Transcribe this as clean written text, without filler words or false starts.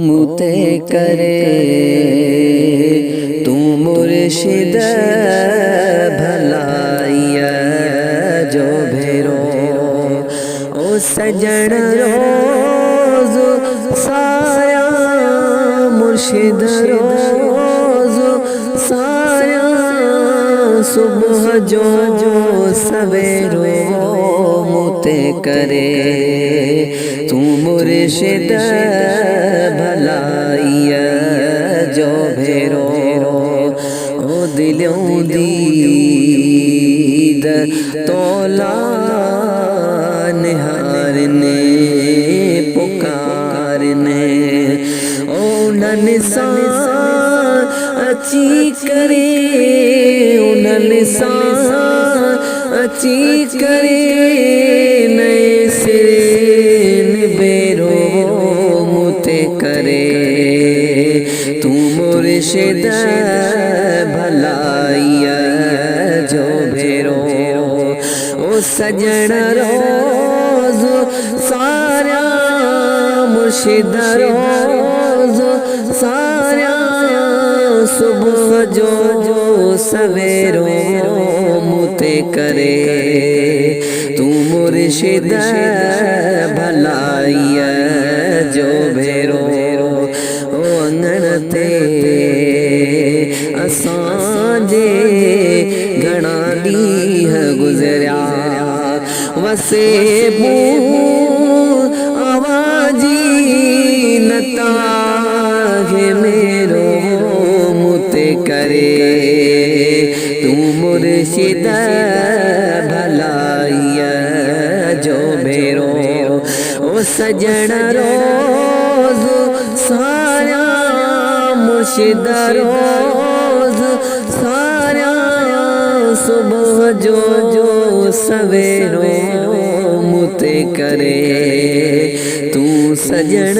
मुते करे तू मुर्शिद भलाइया जो भेरो ओ सजन रोज साया मुर्शिद रोज साया सुबह जो सवेरो मुते करे तू मुर्शिद भलाइया जो भेरो ओ दिलों दीद तोला निहारने पुकारने ओ ननिसा अची करे ननिसा अची करे नए सिरे बेरो मुते करे तू मुर्शिद भलाइया जो भेरो ओ सजन रोज सारा मुर्शिद रोज सारा सुबह जो सवेरो मुते करे तू मुर्शिद भलाइया जो भेरो ओ अंगणते असांजे घणा ॾींह गुज़रिया वसे आवाजी नताहे मेरो मुते करे तू मुर्शिद भलाइया जो भेरो ओ सजन रोज सारा मुर्शिद रोज सारा सुबह जो सवेरो मुते करे तू सजन